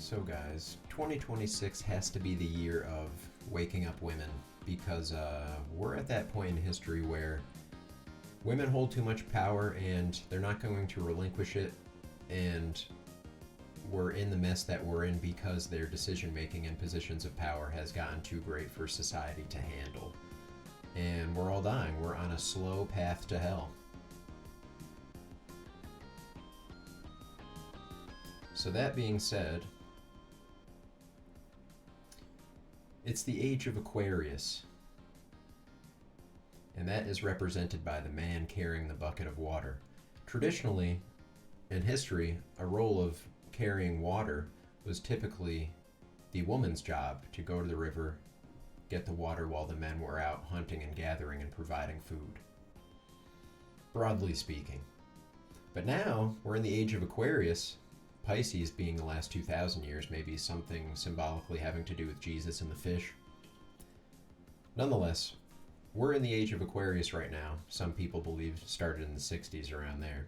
So guys, 2026 has to be the year of waking up women because we're at that point in history where women hold too much power and they're not going to relinquish it, and we're in the mess that we're in because their decision making in positions of power has gotten too great for society to handle. And we're all dying. We're on a slow path to hell. So that being said, it's the age of Aquarius, and that is represented by the man carrying the bucket of water. Traditionally, in history, a role of carrying water was typically the woman's job to go to the river, get the water while the men were out hunting and gathering and providing food, broadly speaking. But now we're in the age of Aquarius, Pisces being the last 2,000 years, maybe something symbolically having to do with Jesus and the fish. Nonetheless, we're in the age of Aquarius right now. Some people believe started in the 60s, around there.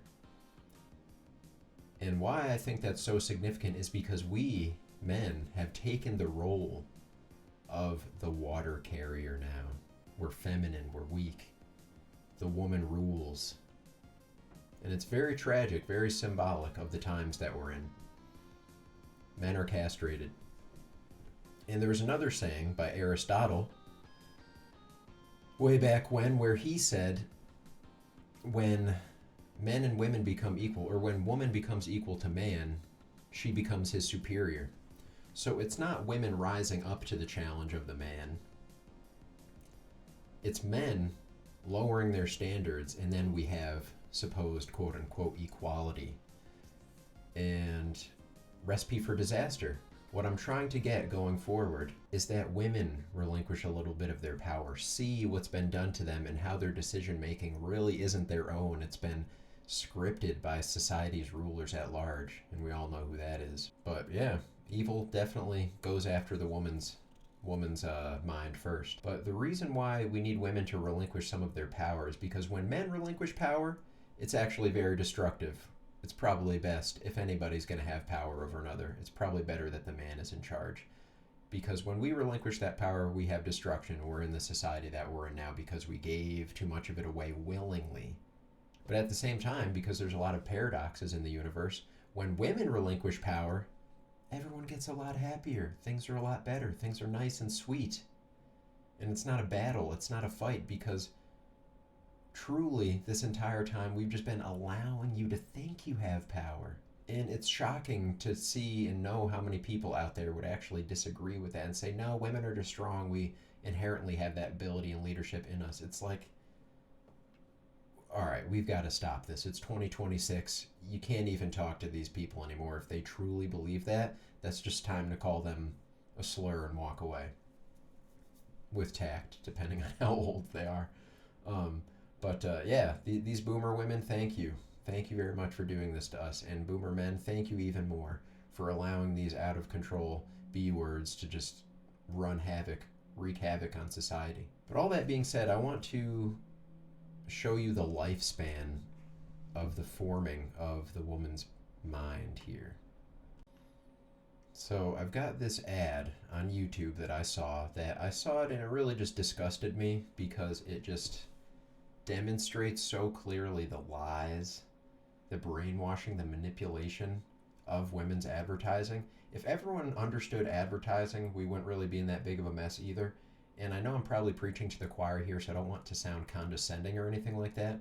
And why I think that's so significant is because we, men, have taken the role of the water carrier now. We're feminine, we're weak. The woman rules. And it's very tragic, very symbolic of the times that we're in. Men are castrated. And there was another saying by Aristotle way back when, where he said, when men and women become equal, or when woman becomes equal to man, she becomes his superior. So it's not women rising up to the challenge of the man. It's men lowering their standards, and then we have supposed quote-unquote equality. And recipe for disaster. What I'm trying to get going forward is that women relinquish a little bit of their power, see what's been done to them and how their decision making really isn't their own. It's been scripted by society's rulers at large, and we all know who that is. But yeah, evil definitely goes after the woman's mind first. But the reason why we need women to relinquish some of their power is because when men relinquish power, it's actually very destructive. It's probably best, if anybody's going to have power over another, it's probably better that the man is in charge. Because when we relinquish that power, we have destruction. We're in the society that we're in now because we gave too much of it away willingly. But at the same time, because there's a lot of paradoxes in the universe, when women relinquish power, everyone gets a lot happier. Things are a lot better. Things are nice and sweet. And it's not a battle. It's not a fight, because truly, this entire time, we've just been allowing you to think you have power. And it's shocking to see and know how many people out there would actually disagree with that and say, no, women are just strong. We inherently have that ability and leadership in us. It's like, all right, we've got to stop this. It's 2026. You can't even talk to these people anymore. If they truly believe that, that's just time to call them a slur and walk away. With tact, depending on how old they are. These boomer women, thank you. Thank you very much for doing this to us. And boomer men, thank you even more for allowing these out of control B words to just wreak havoc on society. But all that being said, I want to show you the lifespan of the forming of the woman's mind here. So I've got this ad on YouTube that I saw it and it really just disgusted me because it just demonstrates so clearly the lies, the brainwashing, the manipulation of women's advertising. If everyone understood advertising, we wouldn't really be in that big of a mess either. And I know I'm probably preaching to the choir here, so I don't want to sound condescending or anything like that.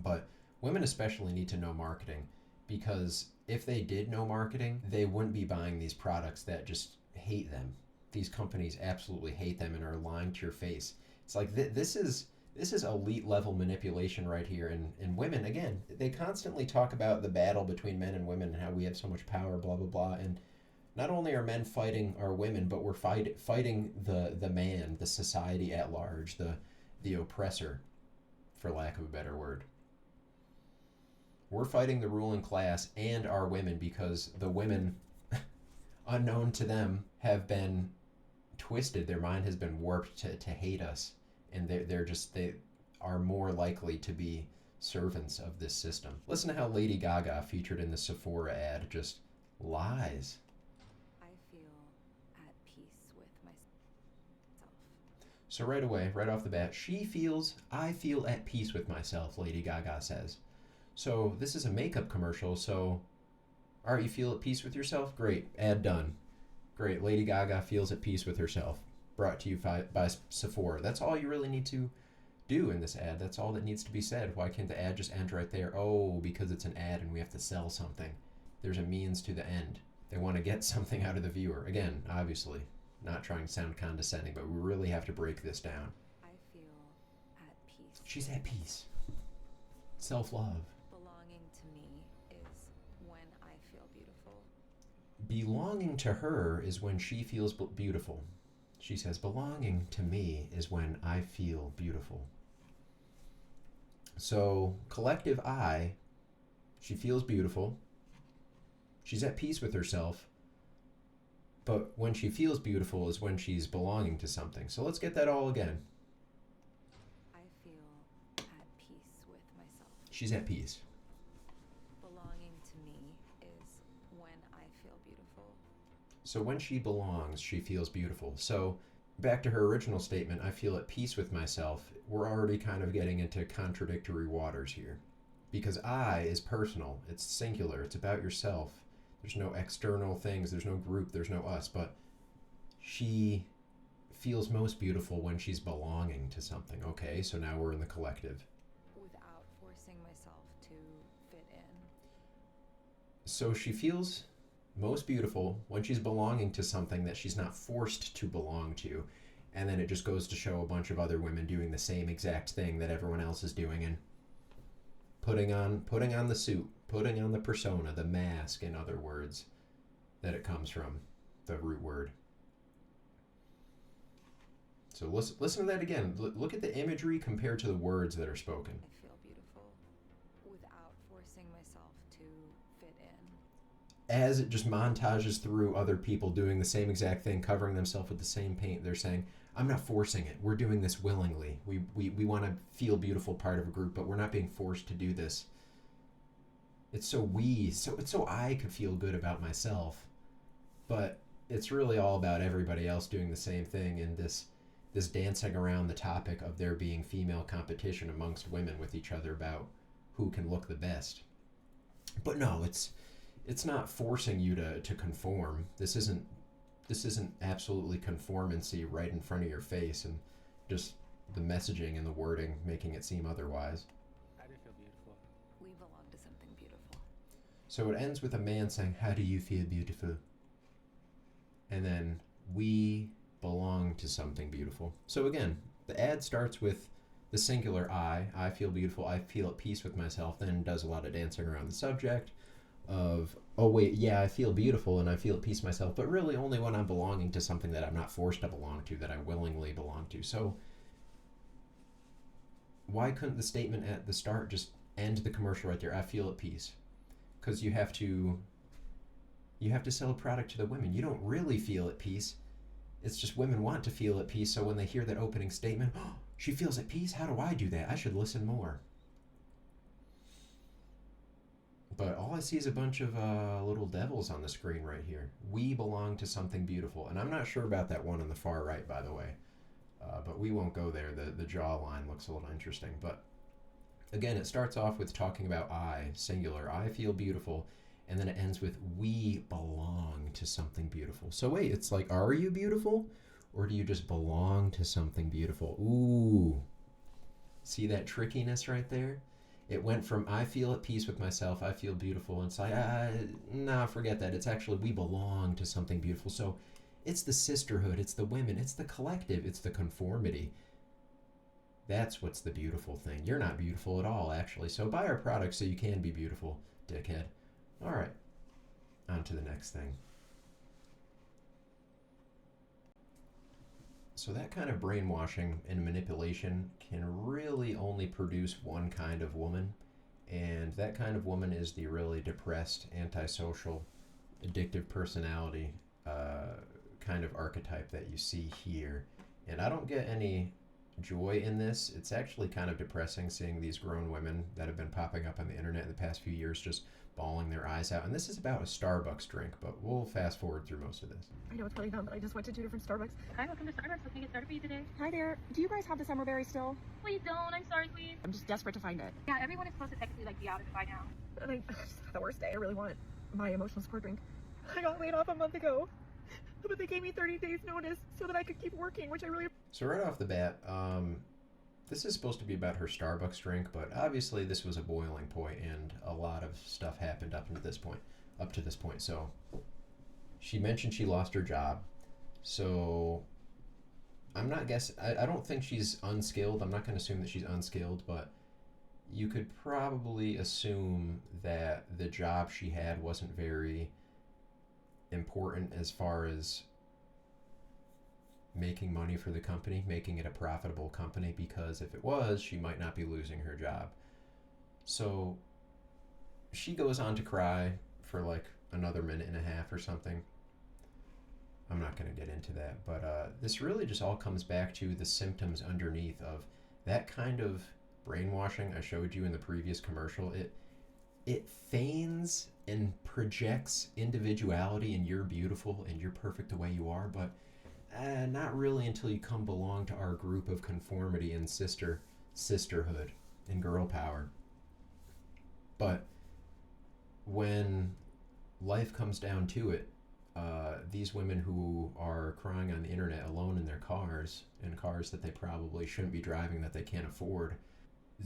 But women especially need to know marketing, because if they did know marketing, they wouldn't be buying these products that just hate them. These companies absolutely hate them and are lying to your face. It's like this is elite level manipulation right here. And women, again, they constantly talk about the battle between men and women and how we have so much power, blah, blah, blah. And not only are men fighting our women, but we're fighting the man, the society at large, the oppressor, for lack of a better word. We're fighting the ruling class and our women, because the women, unknown to them, have been twisted. Their mind has been warped to hate us. And they are more likely to be servants of this system. Listen to how Lady Gaga, featured in the Sephora ad, just lies. So right away, right off the bat, I feel at peace with myself, Lady Gaga says. So this is a makeup commercial, so all right, you feel at peace with yourself? Great, ad done. Great, Lady Gaga feels at peace with herself. Brought to you by Sephora. That's all you really need to do in this ad. That's all that needs to be said. Why can't the ad just end right there? Oh, because it's an ad and we have to sell something. There's a means to the end. They want to get something out of the viewer. Again, obviously, not trying to sound condescending, but we really have to break this down. I feel at peace. She's at peace. Self-love. Belonging to me is when I feel beautiful. Belonging to her is when she feels beautiful. She says, belonging to me is when I feel beautiful. So, collective I, she feels beautiful. She's at peace with herself. But when she feels beautiful is when she's belonging to something. So let's get that all again. I feel at peace with myself. She's at peace. Belonging to me is when I feel beautiful. So when she belongs, she feels beautiful. So back to her original statement, I feel at peace with myself. We're already kind of getting into contradictory waters here. Because I is personal. It's singular. It's about yourself. There's no external things. There's no group. There's no us. But she feels most beautiful when she's belonging to something. Okay, so now we're in the collective. Without forcing myself to fit in. So she feels most beautiful when she's belonging to something that she's not forced to belong to. And then it just goes to show a bunch of other women doing the same exact thing that everyone else is doing and putting on the suit, putting on the persona, the mask, in other words, that it comes from, the root word. So listen to that again. Look at the imagery compared to the words that are spoken. I feel beautiful without forcing myself to fit in. As it just montages through other people doing the same exact thing, covering themselves with the same paint, they're saying, I'm not forcing it. We're doing this willingly. We want to feel beautiful, part of a group, but we're not being forced to do this. It's so I could feel good about myself, but it's really all about everybody else doing the same thing, and this dancing around the topic of there being female competition amongst women with each other about who can look the best. But no, it's not forcing you to conform. This isn't absolutely conformancy right in front of your face and just the messaging and the wording making it seem otherwise. I do feel beautiful. We belong to something beautiful. So it ends with a man saying, how do you feel beautiful? And then, we belong to something beautiful. So again, the ad starts with the singular I feel beautiful, I feel at peace with myself, then does a lot of dancing around the subject of, oh wait, yeah, I feel beautiful and I feel at peace myself, but really only when I'm belonging to something that I'm not forced to belong to, that I willingly belong to. So why couldn't the statement at the start just end the commercial right there? I feel at peace. Because you have to sell a product to the women. You don't really feel at peace. It's just women want to feel at peace, so when they hear that opening statement, oh, she feels at peace? How do I do that? I should listen more. But all I see is a bunch of little devils on the screen right here. We belong to something beautiful. And I'm not sure about that one on the far right, by the way. But we won't go there. The jawline looks a little interesting. But again, it starts off with talking about I, singular. I feel beautiful. And then it ends with, we belong to something beautiful. So wait, it's like, are you beautiful? Or do you just belong to something beautiful? Ooh. See that trickiness right there? It went from, I feel at peace with myself, I feel beautiful. And it's like, nah, forget that. It's actually, we belong to something beautiful. So it's the sisterhood, it's the women, it's the collective, it's the conformity. That's what's the beautiful thing. You're not beautiful at all, actually. So buy our products so you can be beautiful, dickhead. All right, on to the next thing. So that kind of brainwashing and manipulation can really only produce one kind of woman, and that kind of woman is the really depressed, antisocial, addictive personality kind of archetype that you see here. And I don't get any joy in this. It's actually kind of depressing seeing these grown women that have been popping up on the internet in the past few years just bawling their eyes out. And this is about a Starbucks drink, but we'll fast forward through most of this. I know it's probably dumb, but I just went to 2 different Starbucks. Hi, welcome to Starbucks. What can I get started for you today? Hi there. Do you guys have the summer berry still? We don't. I'm sorry, queen. I'm just desperate to find it. Yeah, everyone is supposed to technically like be out of it by now. And I just had the worst day. I really want my emotional support drink. I got laid off a month ago, but they gave me 30 days notice so that I could keep working, which I really... So right off the bat, this is supposed to be about her Starbucks drink, but obviously this was a boiling point, and a lot of stuff happened up to this point. So she mentioned she lost her job. So I'm not guessing. I don't think she's unskilled. I'm not going to assume that she's unskilled, but you could probably assume that the job she had wasn't very important as far as making money for the company, making it a profitable company, because if it was, she might not be losing her job. So she goes on to cry for like another minute and a half or something. I'm not going to get into that, but this really just all comes back to the symptoms underneath of that kind of brainwashing I showed you in the previous commercial. It feigns and projects individuality, and you're beautiful and you're perfect the way you are, but not really until you come belong to our group of conformity and sisterhood and girl power. But when life comes down to it, these women who are crying on the internet alone in their cars, in cars that they probably shouldn't be driving, that they can't afford,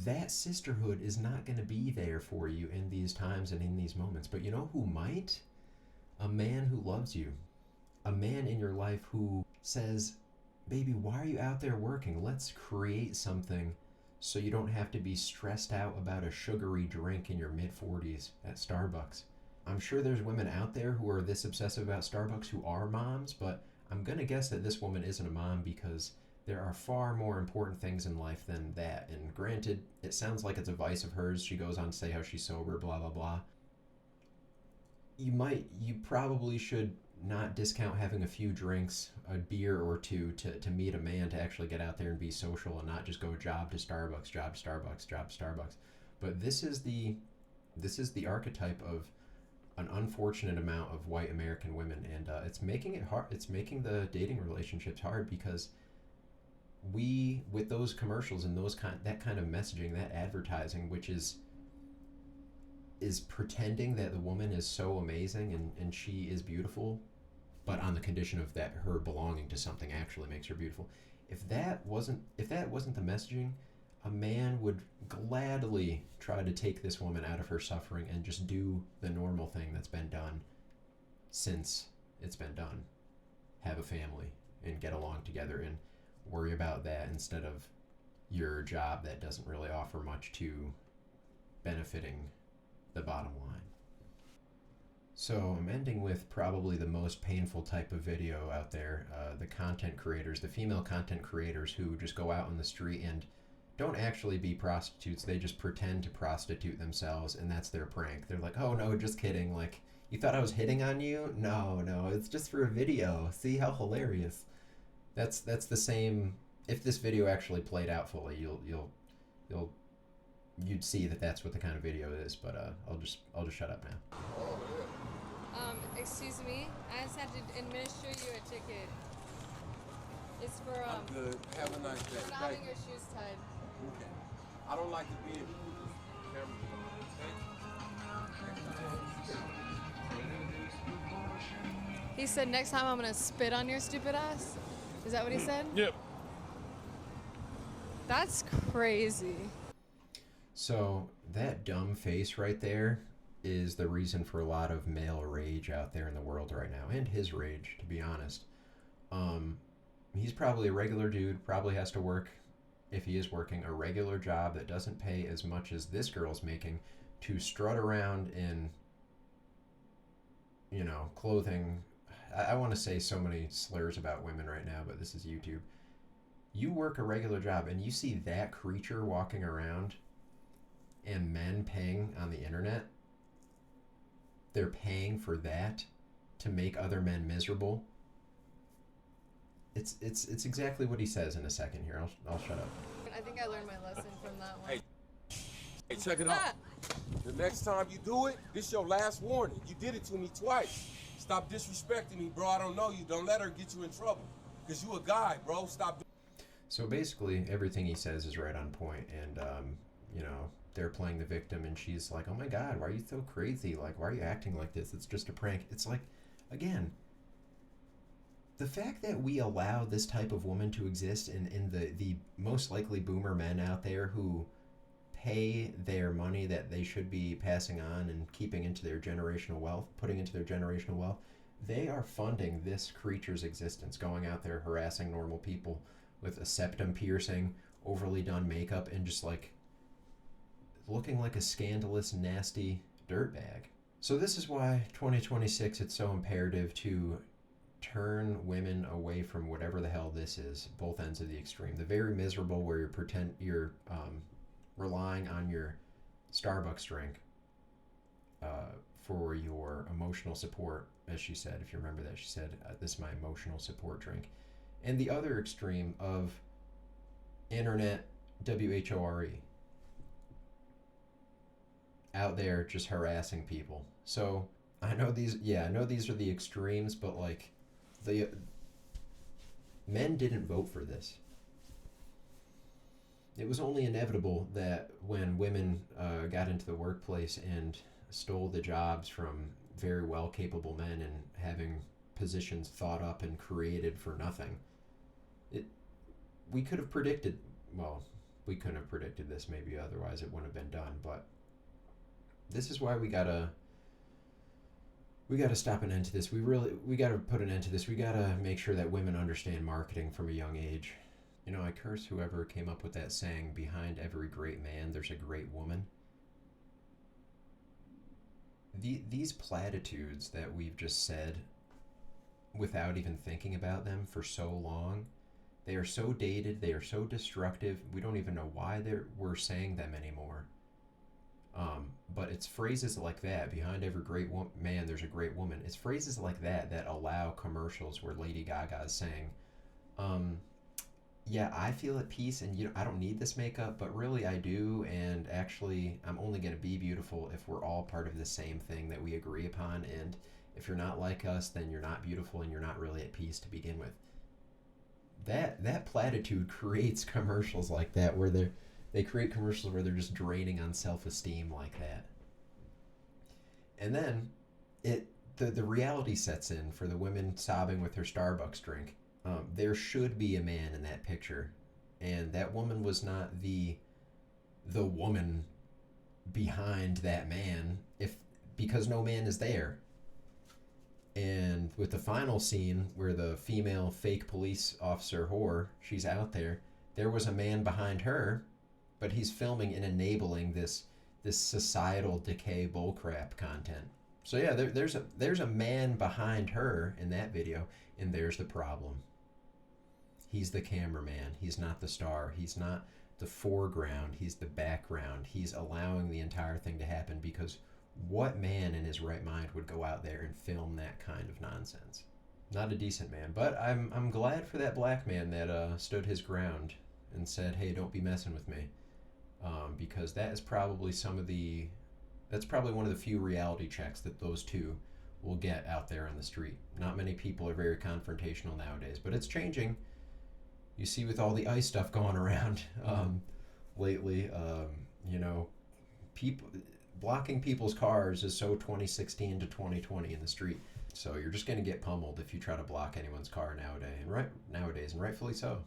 that sisterhood is not going to be there for you in these times and in these moments. But you know who might? A man who loves you. A man in your life who says, baby, why are you out there working? Let's create something so you don't have to be stressed out about a sugary drink in your mid-40s at Starbucks. I'm sure there's women out there who are this obsessive about Starbucks who are moms, but I'm going to guess that this woman isn't a mom because there are far more important things in life than that. And granted, it sounds like it's a vice of hers. She goes on to say how she's sober, blah, blah, blah. You probably should not discount having a few drinks, a beer or two to meet a man, to actually get out there and be social and not just go job to Starbucks, job to Starbucks, job to Starbucks. But this is the archetype of an unfortunate amount of white American women, and it's making it hard. It's making the dating relationships hard because we, with those commercials and that kind of messaging, that advertising, which is pretending that the woman is so amazing and she is beautiful, but on the condition of that her belonging to something actually makes her beautiful. If that wasn't the messaging, a man would gladly try to take this woman out of her suffering and just do the normal thing that's been done since it's been done. Have a family and get along together and worry about that instead of your job that doesn't really offer much to benefiting the bottom line. So I'm ending with probably the most painful type of video out there. The content creators, the female content creators who just go out on the street and don't actually be prostitutes. They just pretend to prostitute themselves, and that's their prank. They're like, oh no, just kidding. Like, you thought I was hitting on you? No, it's just for a video. See how hilarious. That's the same. If this video actually played out fully, you'd see that that's what the kind of video is. But I'll just shut up now. Excuse me, I just had to administer you a ticket. It's for I'm good. Have a nice day. for not Thank having you. your shoes tied. Okay. I don't like to be in camera. He said next time I'm gonna spit on your stupid ass. Is that what he said? Yep. That's crazy. So that dumb face right there is the reason for a lot of male rage out there in the world right now, and his rage, to be honest. He's probably a regular dude, probably has to work, if he is working, a regular job that doesn't pay as much as this girl's making to strut around in, clothing. I want to say so many slurs about women right now, but this is YouTube. You work a regular job and you see that creature walking around and men paying on the internet. They're paying for that to make other men miserable. It's exactly what he says in a second here. I'll shut up. I think I learned my lesson from that one. Hey, check it out. The next time you do it, this your last warning. You did it to me twice. Stop disrespecting me, bro. I don't know you. Don't let her get you in trouble. Because you a guy, bro. Stop. So basically, everything he says is right on point, and you know, they're playing the victim, and she's like, "Oh my God, why are you so crazy? Like, why are you acting like this? It's just a prank." It's like, again, the fact that we allow this type of woman to exist in the most likely boomer men out there who pay their money that they should be passing on and keeping into their generational wealth, putting into their generational wealth, they are funding this creature's existence, going out there harassing normal people with a septum piercing, overly done makeup, and just like looking like a scandalous, nasty dirtbag. So this is why 2026, it's so imperative to turn women away from whatever the hell this is, both ends of the extreme. The very miserable where you're relying on your Starbucks drink for your emotional support, as she said. If you remember that, she said, "This is my emotional support drink." And the other extreme of internet WHORE, out there just harassing people. So I know these are the extremes, but like, the men didn't vote for this. It was only inevitable that when women got into the workplace and stole the jobs from very well capable men and having positions thought up and created for nothing, we could have predicted, well, we couldn't have predicted this, maybe otherwise it wouldn't have been done, but this is why we gotta stop an end to this. We gotta put an end to this. We gotta make sure that women understand marketing from a young age. You know, I curse whoever came up with that saying, "Behind every great man, there's a great woman." These platitudes that we've just said without even thinking about them for so long, they are so dated, they are so destructive, we don't even know why we're saying them anymore. But it's phrases like that, "Behind every great man, there's a great woman." It's phrases like that that allow commercials where Lady Gaga is saying, "Yeah, I feel at peace, and I don't need this makeup, but really I do, and actually I'm only going to be beautiful if we're all part of the same thing that we agree upon, and if you're not like us, then you're not beautiful and you're not really at peace to begin with." That platitude creates commercials like that, where they create commercials where they're just draining on self-esteem like that. And then the reality sets in for the women sobbing with her Starbucks drink. There should be a man in that picture, and that woman was not the woman behind that man, because no man is there. And with the final scene where the female fake police officer whore, she's out there was a man behind her, but he's filming and enabling this societal decay bullcrap content. So yeah, there's a man behind her in that video, and there's the problem. He's the cameraman. He's not the star. He's not the foreground. He's the background. He's allowing the entire thing to happen, because what man in his right mind would go out there and film that kind of nonsense? Not a decent man. But I'm glad for that black man that stood his ground and said, "Hey, don't be messing with me," because that is probably that's probably one of the few reality checks that those two will get out there on the street. Not many people are very confrontational nowadays, but it's changing. You see, with all the ICE stuff going around lately, people blocking people's cars is so 2016 to 2020 in the street. So you're just going to get pummeled if you try to block anyone's car nowadays, and rightfully so.